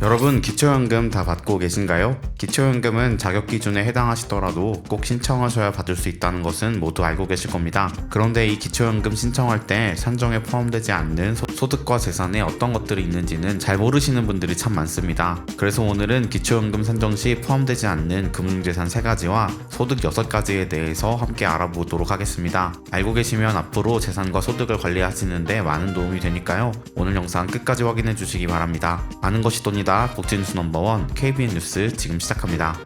여러분, 기초연금 다 받고 계신가요? 기초연금은 자격 기준에 해당하시더라도 꼭 신청하셔야 받을 수 있다는 것은 모두 알고 계실 겁니다. 그런데 이 기초연금 신청할 때 산정에 포함되지 않는 소득과 재산에 어떤 것들이 있는지는 잘 모르시는 분들이 참 많습니다. 그래서 오늘은 기초연금 산정 시 포함되지 않는 금융재산 3가지와 소득 6가지에 대해서 함께 알아보도록 하겠습니다. 알고 계시면 앞으로 재산과 소득을 관리하시는데 많은 도움이 되니까요. 오늘 영상 끝까지 확인해 주시기 바랍니다. 아는 것이 돈이다. 복진뉴스 넘버원 KBN 뉴스 지금 시작합니다.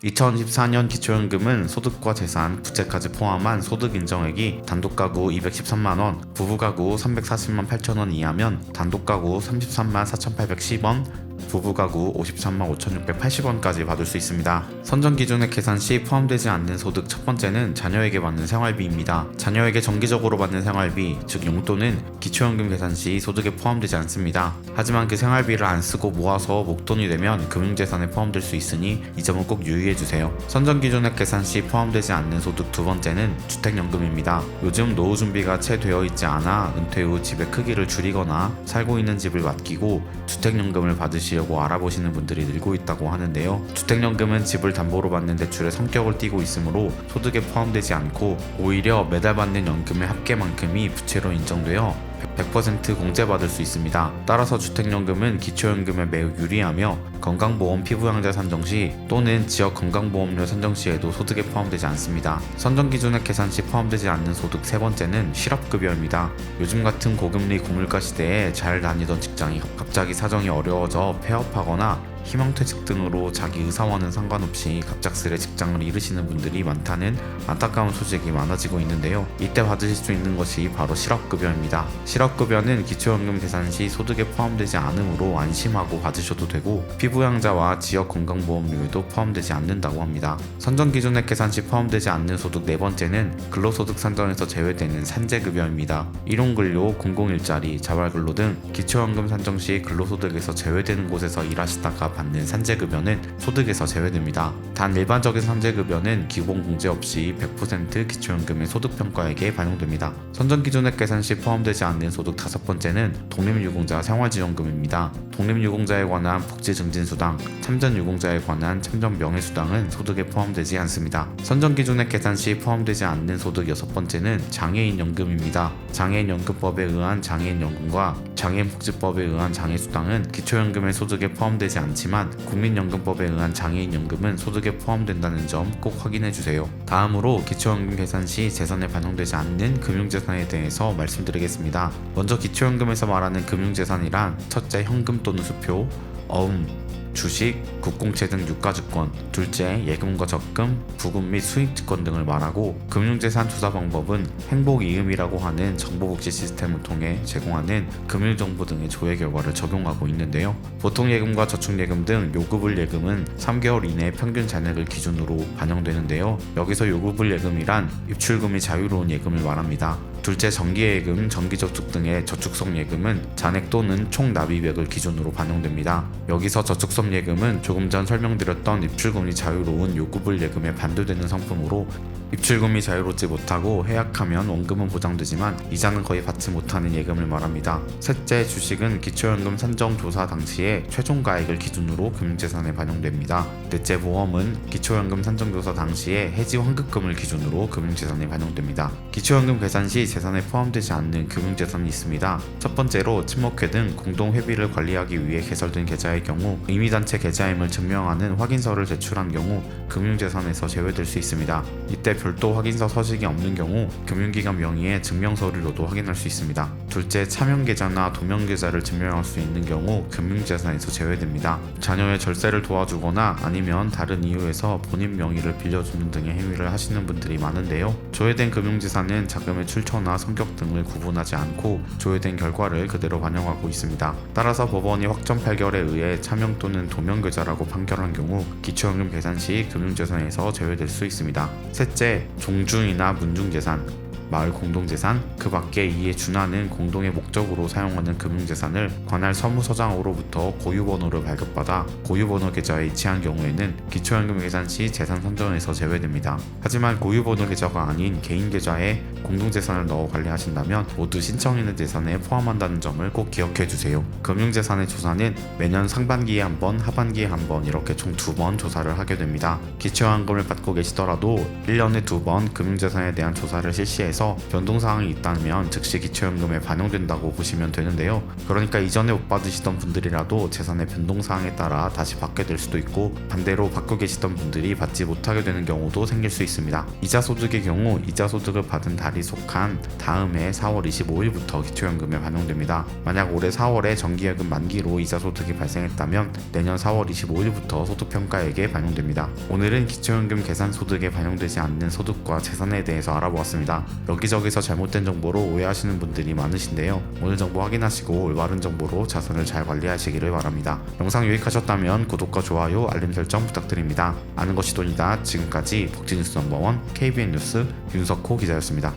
2024년 기초연금은 소득과 재산, 부채까지 포함한 소득 인정액이 단독가구 213만원, 부부가구 340만 8천원 이하면 단독가구 33만 4,810원, 부부가구 53만 5,680원까지 받을 수 있습니다. 선정 기준액 계산 시 포함되지 않는 소득 첫 번째는 자녀에게 받는 생활비입니다. 자녀에게 정기적으로 받는 생활비, 즉 용돈은 기초연금 계산 시 소득에 포함되지 않습니다. 하지만 그 생활비를 안 쓰고 모아서 목돈이 되면 금융재산에 포함될 수 있으니 이 점은 꼭 유의해주세요. 선정 기준액 계산 시 포함되지 않는 소득 두 번째는 주택연금입니다. 요즘 노후 준비가 채 되어 있지 않아 은퇴 후 집의 크기를 줄이거나 살고 있는 집을 맡기고 주택연금을 받으시려고 알아보시는 분들이 늘고 있다고 하는데요. 주택연금은 집을 담보로 받는 대출의 성격을 띠고 있으므로 소득에 포함되지 않고 오히려 매달 받는 연금의 합계만큼이 부채로 인정되어 100% 공제받을 수 있습니다. 따라서 주택연금은 기초연금에 매우 유리하며 건강보험 피부양자 산정 시 또는 지역 건강보험료 산정 시에도 소득에 포함되지 않습니다. 선정 기준액 계산 시 포함되지 않는 소득 세 번째는 실업급여입니다. 요즘 같은 고금리 고물가 시대에 잘 다니던 직장이 갑자기 사정이 어려워져 폐업하거나 희망퇴직 등으로 자기 의사와는 상관없이 갑작스레 직장을 잃으시는 분들이 많다는 안타까운 소식이 많아지고 있는데요. 이때 받으실 수 있는 것이 바로 실업급여입니다. 실업급여는 기초연금 계산 시 소득에 포함되지 않으므로 안심하고 받으셔도 되고 피부양자와 지역 건강보험료에도 포함되지 않는다고 합니다. 선정 기준액 계산 시 포함되지 않는 소득 네 번째는 근로소득 산정에서 제외되는 산재급여입니다. 일용근로, 공공일자리, 자발근로 등 기초연금 산정 시 근로소득에서 제외되는 곳에서 일하시다가 받는 산재급여는 소득에서 제외됩니다. 단 일반적인 산재급여는 기본 공제 없이 100% 기초연금의 소득평가액에 반영됩니다. 선정 기준액 계산 시 포함되지 않는 소득 다섯 번째는 독립유공자 생활지원금입니다. 독립유공자에 관한 복지증진수당, 참전유공자에 관한 참전명예수당은 소득에 포함되지 않습니다. 선정 기준액 계산 시 포함되지 않는 소득 여섯 번째는 장애인연금입니다. 장애인연금법에 의한 장애인연금과 장애인복지법에 의한 장애수당은 기초연금의 소득에 포함되지 않지만 국민연금법에 의한 장애인연금은 소득에 포함된다는 점 꼭 확인해주세요. 다음으로 기초연금 계산 시 재산에 반영되지 않는 금융재산에 대해서 말씀드리겠습니다. 먼저 기초연금에서 말하는 금융재산이란 첫째 현금 또는 수표, 어음, 주식, 국공채 등 유가증권, 둘째 예금과 적금, 부금 및 수익증권 등을 말하고 금융재산 투자 방법은 행복이음이라고 하는 정보복지 시스템을 통해 제공하는 금융정보 등의 조회 결과를 적용하고 있는데요. 보통예금과 저축예금 등 요구불 예금은 3개월 이내 평균 잔액을 기준으로 반영되는데요. 여기서 요구불 예금이란 입출금이 자유로운 예금을 말합니다. 둘째 정기예금, 정기저축 등의 저축성 예금은 잔액 또는 총 납입액을 기준으로 반영됩니다. 여기서 저축성 예금은 조금 전 설명드렸던 입출금이 자유로운 요구불 예금에 반대되는 상품으로 입출금이 자유롭지 못하고 해약하면 원금은 보장되지만 이자는 거의 받지 못하는 예금을 말합니다. 셋째 주식은 기초연금 산정 조사 당시에 최종가액을 기준으로 금융재산에 반영됩니다. 넷째 보험은 기초연금 산정 조사 당시에 해지 환급금을 기준으로 금융재산에 반영됩니다. 기초연금 계산 시 재산에 포함되지 않는 금융재산이 있습니다. 첫 번째로 친목회 등 공동회비를 관리하기 위해 개설된 계좌의 경우 임의단체 계좌임을 증명하는 확인서를 제출한 경우 금융재산에서 제외될 수 있습니다. 이때 별도 확인서 서식이 없는 경우 금융기관 명의의 증명서류로도 확인할 수 있습니다. 둘째, 차명계좌나 도면계좌를 증명할 수 있는 경우 금융재산에서 제외됩니다. 자녀의 절세를 도와주거나 아니면 다른 이유에서 본인 명의를 빌려주는 등의 행위를 하시는 분들이 많은데요. 조회된 금융재산은 자금의 출처나 성격 등을 구분하지 않고 조회된 결과를 그대로 반영하고 있습니다. 따라서 법원이 확정 판결에 의해 차명 또는 도면계좌라고 판결한 경우 기초연금 계산 시 금융재산에서 제외될 수 있습니다. 셋째, 종중이나 문중재산. 마을 공동재산, 그 밖에 이에 준하는 공동의 목적으로 사용하는 금융재산을 관할 서무서장으로부터 고유번호를 발급받아 고유번호 계좌에 이체한 경우에는 기초연금 계산 시 재산 선정에서 제외됩니다. 하지만 고유번호 계좌가 아닌 개인 계좌에 공동재산을 넣어 관리하신다면 모두 신청인의 재산에 포함한다는 점을 꼭 기억해 주세요. 금융재산의 조사는 매년 상반기에 한 번, 하반기에 한 번 이렇게 총 2번 조사를 하게 됩니다. 기초연금을 받고 계시더라도 1년에 2번 금융재산에 대한 조사를 실시해서 변동사항이 있다면 즉시 기초연금에 반영된다고 보시면 되는데요. 그러니까 이전에 못 받으시던 분들이라도 재산의 변동사항에 따라 다시 받게 될 수도 있고, 반대로 받고 계시던 분들이 받지 못하게 되는 경우도 생길 수 있습니다. 이자소득의 경우 이자소득을 받은 달이 속한 다음해 4월 25일부터 기초연금에 반영됩니다. 만약 올해 4월에 정기예금 만기로 이자소득이 발생했다면 내년 4월 25일부터 소득평가액에 반영됩니다. 오늘은 기초연금 계산소득에 반영되지 않는 소득과 재산에 대해서 알아보았습니다. 여기저기서 잘못된 정보로 오해하시는 분들이 많으신데요. 오늘 정보 확인하시고 올바른 정보로 자산을 잘 관리하시기를 바랍니다. 영상 유익하셨다면 구독과 좋아요, 알림 설정 부탁드립니다. 아는 것이 돈이다. 지금까지 복지뉴스 넘버원 KBN 뉴스 윤석호 기자였습니다.